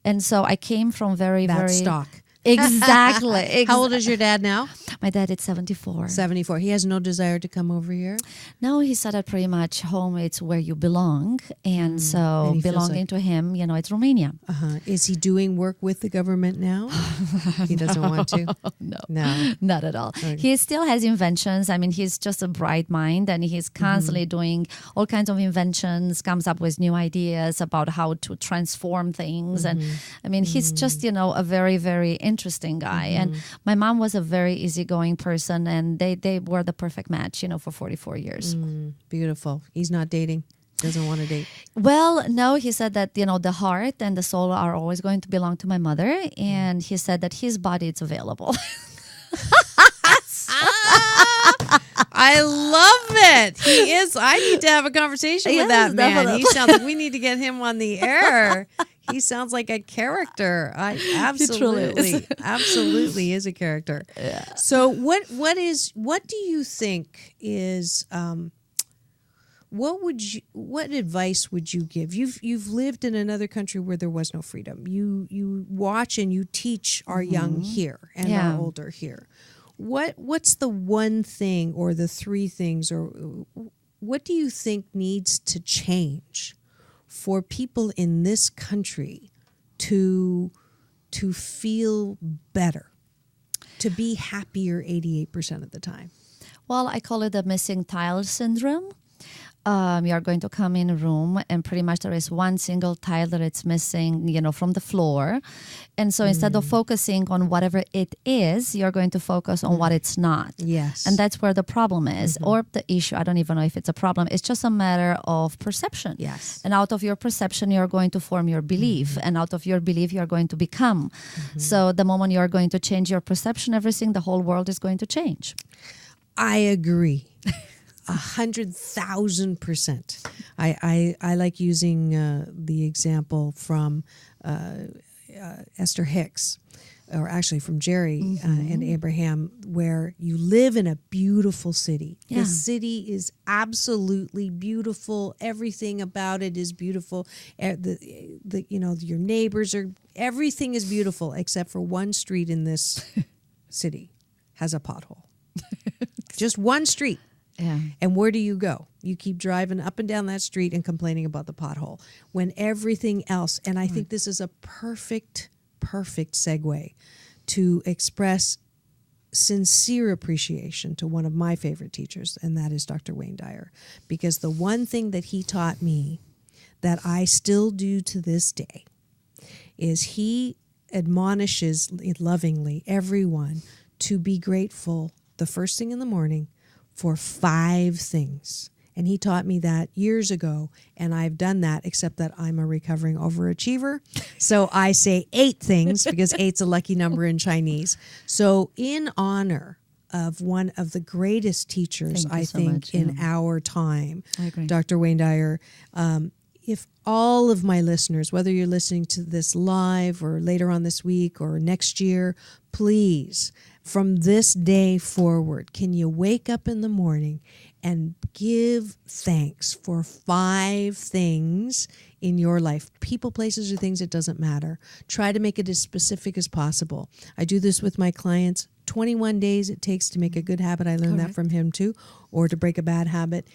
And so I came from very stock. Exactly. How old is your dad now? My dad is 74. 74. He has no desire to come over here? No, he said that pretty much home, it's where you belong. And so and belonging to him, it's Romania. Is he doing work with the government now? He doesn't want to? No, not at all. Okay. He still has inventions. I mean, he's just a bright mind, and he's constantly doing all kinds of inventions, comes up with new ideas about how to transform things. And I mean, he's just, a very, very interesting guy. And my mom was a very easygoing person, and they were the perfect match, for 44 years. Beautiful. He's not dating. Doesn't want to date. Well, no, he said that, the heart and the soul are always going to belong to my mother. And he said that his body is available. I love it. He is. I need to have a conversation with that man. Definitely. He sounds like we need to get him on the air. He sounds like a character. Absolutely is a character. Yeah. So what do you think is what advice would you give? You've lived in another country where there was no freedom. You watch and you teach our young here and our older here. What's the one thing or the 3 things, or what do you think needs to change for people in this country to feel better, to be happier 88% of the time? Well, I call it the missing tile syndrome. You are going to come in a room, and pretty much there is one single tile that it's missing, from the floor. And so instead of focusing on whatever it is, you're going to focus on what it's not. Yes. And that's where the problem is, or the issue. I don't even know if it's a problem. It's just a matter of perception. Yes. And out of your perception, you're going to form your belief. And out of your belief, you're going to become. So the moment you're going to change your perception, the whole world is going to change. I agree. 100,000%. I like using the example from Esther Hicks, or actually from Jerry and Abraham, where you live in a beautiful city. Yeah. The city is absolutely beautiful. Everything about it is beautiful. Your neighbors everything is beautiful except for one street in this city has a pothole. Just one street. Yeah. And where do you go? You keep driving up and down that street and complaining about the pothole when everything else, and I think this is a perfect segue to express sincere appreciation to one of my favorite teachers, and that is Dr. Wayne Dyer. Because the one thing that he taught me that I still do to this day is he admonishes lovingly everyone to be grateful the first thing in the morning for 5 things. And he taught me that years ago, and I've done that, except that I'm a recovering overachiever. So I say 8 things because 8's a lucky number in Chinese. So in honor of one of the greatest teachers, I think, in our time, I agree. Dr. Wayne Dyer, if all of my listeners, whether you're listening to this live or later on this week or next year, please, from this day forward, can you wake up in the morning and give thanks for 5 things in your life? People, places, or things, it doesn't matter. Try to make it as specific as possible. I do this with my clients. 21 days it takes to make a good habit. I learned that from him too, or to break a bad habit.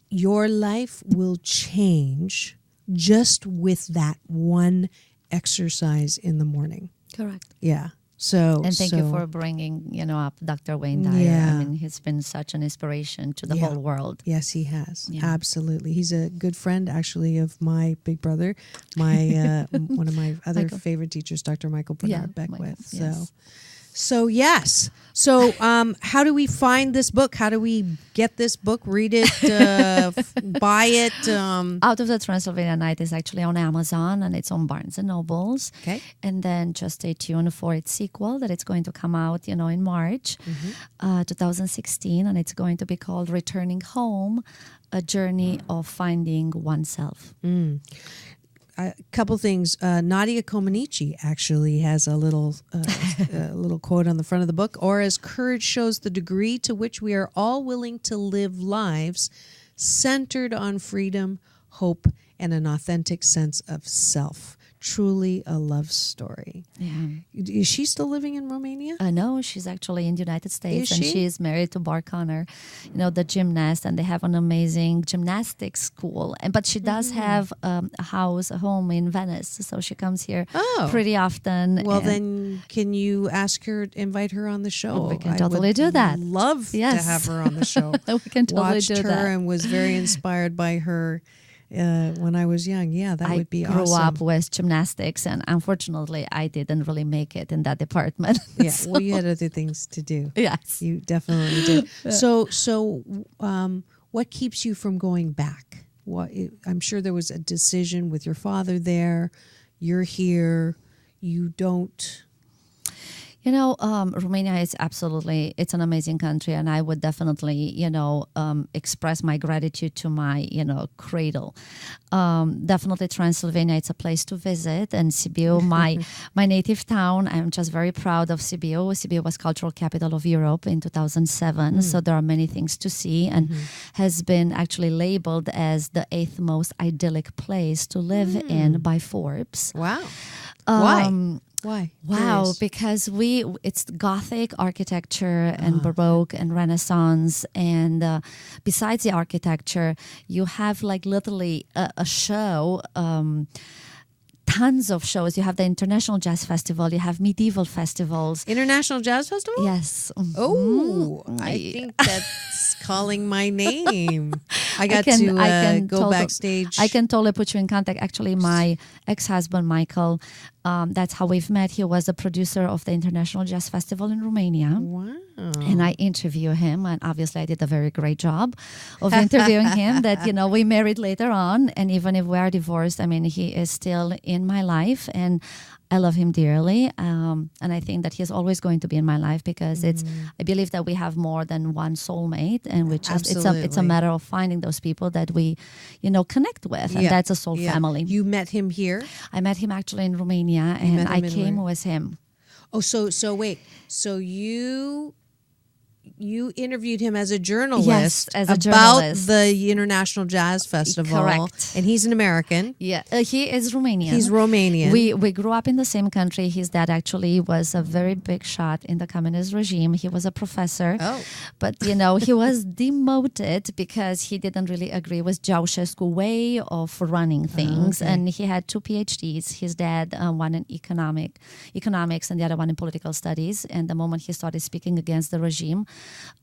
Your life will change just with that one exercise in the morning. Correct. Yeah. And thank you for bringing, up Dr. Wayne Dyer. Yeah. I mean, he's been such an inspiration to the whole world. Yes, he has. Yeah. Absolutely. He's a good friend, actually, of my big brother, my one of my other favorite teachers, Dr. Michael Bernard Beckwith. Yes. So yes. So how do we find this book? How do we get this book? Read it, buy it? Out of the Transylvania Night is actually on Amazon, and it's on Barnes and Nobles. Okay. And then just stay tuned for its sequel that it's going to come out, in March 2016, and it's going to be called Returning Home, A Journey of Finding Oneself. A couple things. Nadia Comaneci actually has a little quote on the front of the book. Or as courage shows the degree to which we are all willing to live lives centered on freedom, hope, and an authentic sense of self. Truly a love story. Yeah. Is she still living in Romania? No, she's actually in the United States. Is And she? she is married to Bart Connor, the gymnast, and they have an amazing gymnastics school. But she does have a home in Venice, so she comes here pretty often. Well, then can you invite her on the show? We can totally do that. Love to have her on the show. We can totally Watched do her that. and was very inspired by her when I was young. Yeah, that would be awesome. I grew up with gymnastics, and unfortunately, I didn't really make it in that department. Yeah, well, you had other things to do. Yes. You definitely did. So, what keeps you from going back? I'm sure there was a decision with your father there. You're here. You don't... Romania is it's an amazing country, and I would definitely, express my gratitude to my, cradle. Definitely Transylvania, it's a place to visit, and Sibiu, my native town, I'm just very proud of Sibiu. Sibiu was cultural capital of Europe in 2007, so there are many things to see, and has been actually labeled as the 8th most idyllic place to live in by Forbes. Wow. Why? Why? Wow, because it's Gothic architecture and Baroque and Renaissance, and besides the architecture, you have literally a show. Tons of shows. You have the International Jazz Festival. You have medieval festivals. International Jazz Festival? Yes. Oh, I think that's calling my name. I can go backstage. I can totally put you in contact. Actually, my ex-husband, Michael, that's how we've met. He was the producer of the International Jazz Festival in Romania. Wow. And I interview him, and obviously I did a very great job of interviewing him. That we married later on, and even if we are divorced, I mean, he is still in my life, and I love him dearly. And I think that he's always going to be in my life because I believe that we have more than one soulmate, and it's a matter of finding those people that we, connect with, and that's a soul family. You met him here? I met him actually in Romania, and I came with him. Oh, so wait. So you interviewed him as a journalist, yes, as a about journalist. the International Jazz Festival. Correct. And he's an American. Yeah, he is Romanian. He's Romanian. We grew up in the same country. His dad actually was a very big shot in the communist regime. He was a professor. Oh. But, he was demoted because he didn't really agree with Ceausescu's way of running things. Okay. And he had 2 PhDs. His dad, one in economics and the other one in political studies. And the moment he started speaking against the regime,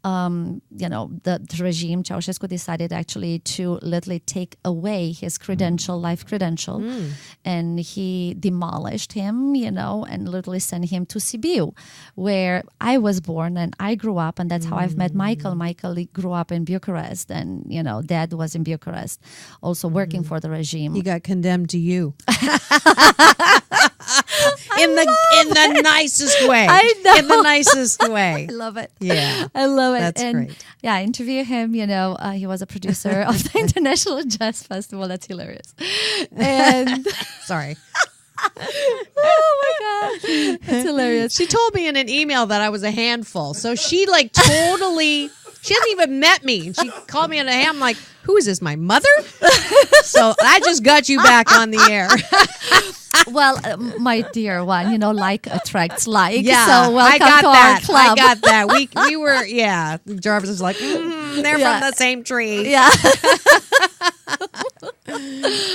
the regime, Ceausescu, decided actually to literally take away his life credential, and he demolished him, and literally sent him to Sibiu, where I was born and I grew up, and that's how I've met Michael. Michael grew up in Bucharest, and Dad was in Bucharest, also working for the regime. He got condemned to you. In the nicest way. I know. In the nicest way. I love it. Yeah. I love it. That's and great. Yeah, I interview him, he was a producer of the International Jazz Festival. That's hilarious. And sorry. Oh my God. That's hilarious. She told me in an email that I was a handful. So she totally, she hasn't even met me. She called me on a ham. I'm like, who is this, my mother? So I just got you back on the air. Well, my dear one, like attracts like. Yeah, so welcome I got to that. our club. I got that. We were, Jarvis was like, they're from the same tree. Yeah.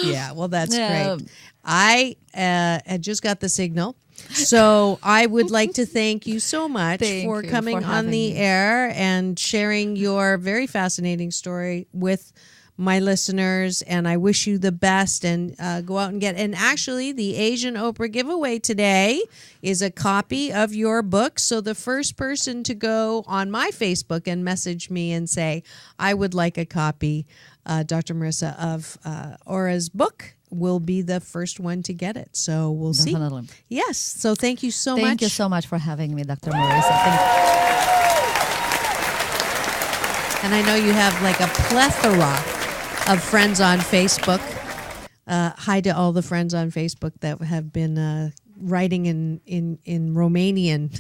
Yeah, well, that's great. I had just got the signal. So I would like to thank you so much for coming on the air and sharing your very fascinating story with my listeners, and I wish you the best, and go out and and actually the Asian Oprah giveaway today is a copy of your book. So the first person to go on my Facebook and message me and say, I would like a copy, Dr. Marissa, of Aura's book, will be the first one to get it. So we'll Definitely. see. Yes. So thank you so much. Thank you so much for having me, Dr. Marissa. Thank you. And I know you have like a plethora of friends on Facebook. Hi to all the friends on Facebook that have been writing in Romanian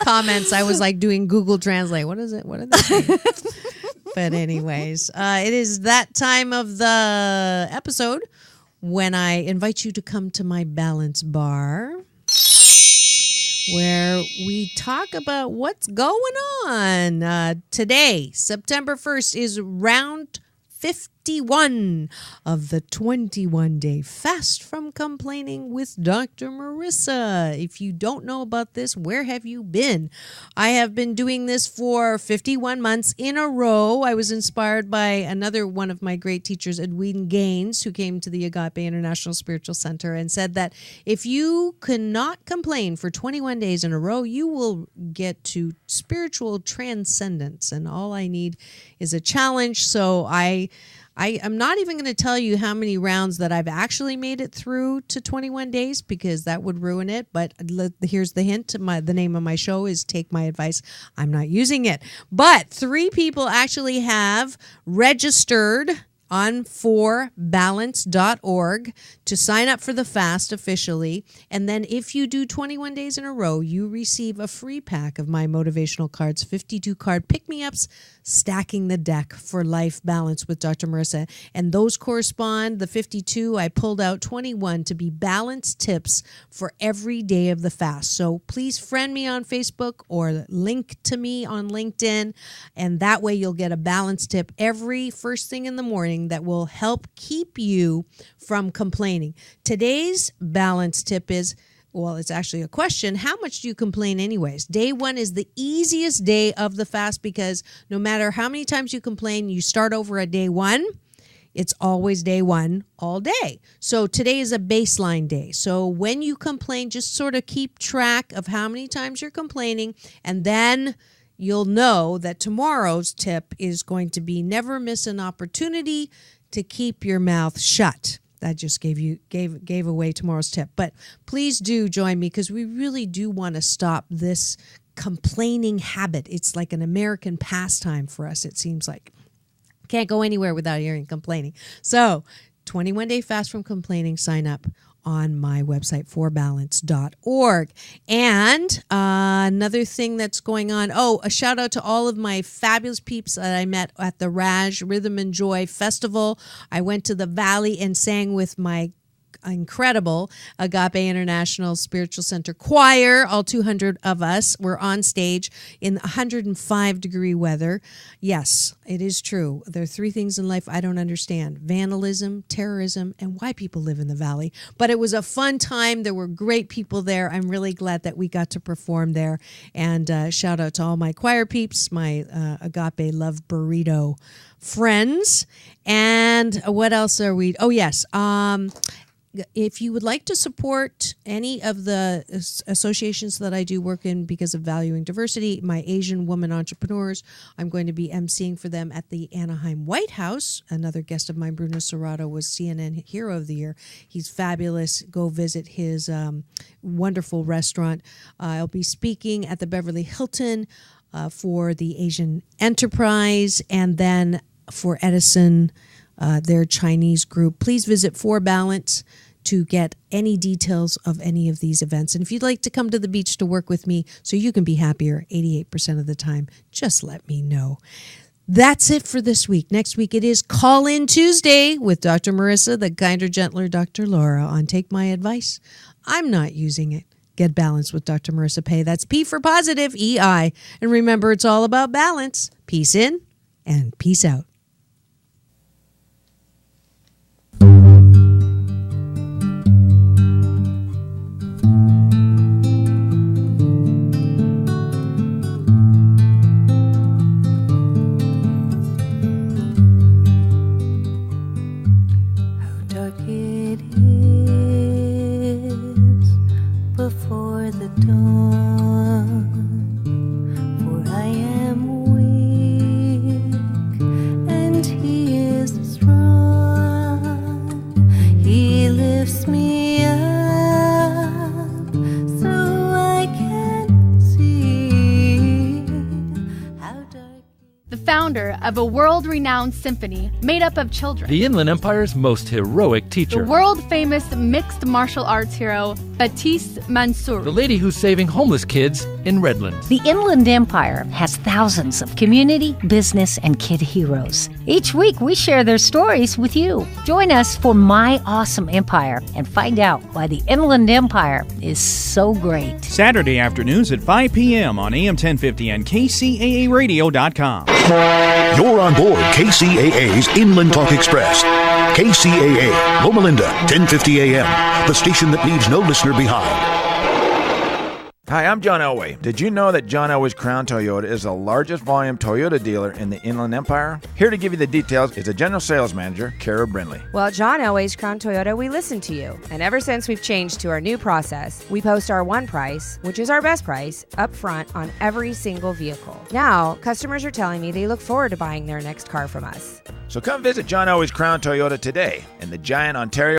comments. I was like doing Google Translate. What is it? What are they saying? But anyways, it is that time of the episode when I invite you to come to my Balance Bar, where we talk about what's going on. Today, September 1st, is round 51 of the 21-day fast from complaining with Dr. Marissa. If you don't know about this, where have you been? I have been doing this for 51 months in a row. I was inspired by another one of my great teachers, Edwin Gaines, who came to the Agape International Spiritual Center and said that if you cannot complain for 21 days in a row, you will get to spiritual transcendence. And all I need is a challenge. So I'm not even going to tell you how many rounds that I've actually made it through to 21 days because that would ruin it. But here's the hint. The name of my show is Take My Advice. I'm not using it. But 3 people actually have registered on forbalance.org to sign up for the fast officially. And then if you do 21 days in a row, you receive a free pack of my motivational cards, 52 card pick-me-ups, Stacking the Deck for Life Balance with Dr. Marissa. And those correspond, the 52, I pulled out 21 to be balance tips for every day of the fast. So please friend me on Facebook or link to me on LinkedIn. And that way you'll get a balance tip every first thing in the morning that will help keep you from complaining. Today's balance tip is, well, it's actually a question. How much do you complain anyways? Day 1 is the easiest day of the fast because no matter how many times you complain, you start over at day 1. It's always day one all day. So today is a baseline day. So when you complain, just sort of keep track of how many times you're complaining, and then you'll know that tomorrow's tip is going to be never miss an opportunity to keep your mouth shut. That just gave away tomorrow's tip. But please do join me, because we really do want to stop this complaining habit. It's like an American pastime for us, it seems like. Can't go anywhere without hearing complaining. So 21-day fast from complaining. Sign up on my website, forbalance.org. And another thing that's going on, a shout out to all of my fabulous peeps that I met at the Raj Rhythm and Joy Festival. I went to the Valley and sang with my incredible Agape International Spiritual Center choir. All 200 of us were on stage in 105-degree weather. Yes, it is true. There are three things in life I don't understand: vandalism, terrorism, and why people live in the valley. But it was a fun time. There were great people there. I'm really glad that we got to perform there. And shout out to all my choir peeps, my Agape Love Burrito friends. And what else are we? Oh, yes. If you would like to support any of the associations that I do work in because of valuing diversity, my Asian woman entrepreneurs, I'm going to be emceeing for them at the Anaheim White House. Another guest of mine, Bruno Serrato, was CNN Hero of the Year. He's fabulous. Go visit his wonderful restaurant. I'll be speaking at the Beverly Hilton for the Asian Enterprise, and then for Edison, their Chinese group. Please visit For Balance to get any details of any of these events. And if you'd like to come to the beach to work with me so you can be happier 88% of the time, just let me know. That's it for this week. Next week it is Call In Tuesday with Dr. Marissa, the kinder, gentler Dr. Laura on Take My Advice. I'm not using it. Get balanced with Dr. Marissa Pay. That's P for positive, EI. And remember, it's all about balance. Peace in and peace out. Before the dawn, for I am weak and he is strong. He lifts me up so I can see how dark. The founder of a world-renowned symphony made up of children. The Inland Empire's most heroic teacher. The world-famous mixed martial arts hero, Baptiste Mansour. The lady who's saving homeless kids in Redlands. The Inland Empire has thousands of community, business, and kid heroes. Each week, we share their stories with you. Join us for My Awesome Empire and find out why the Inland Empire is so great. Saturday afternoons at 5 p.m. on AM 1050 and KCAAradio.com. You're on board KCAA's Inland Talk Express. KCAA, Loma Linda, 1050 AM, the station that leaves no listener behind. Hi, I'm John Elway. Did you know that John Elway's Crown Toyota is the largest volume Toyota dealer in the Inland Empire? Here to give you the details is the General Sales Manager, Kara Brindley. Well, at John Elway's Crown Toyota, we listen to you. And ever since we've changed to our new process, we post our one price, which is our best price, up front on every single vehicle. Now, customers are telling me they look forward to buying their next car from us. So come visit John Elway's Crown Toyota today in the Giant, Ontario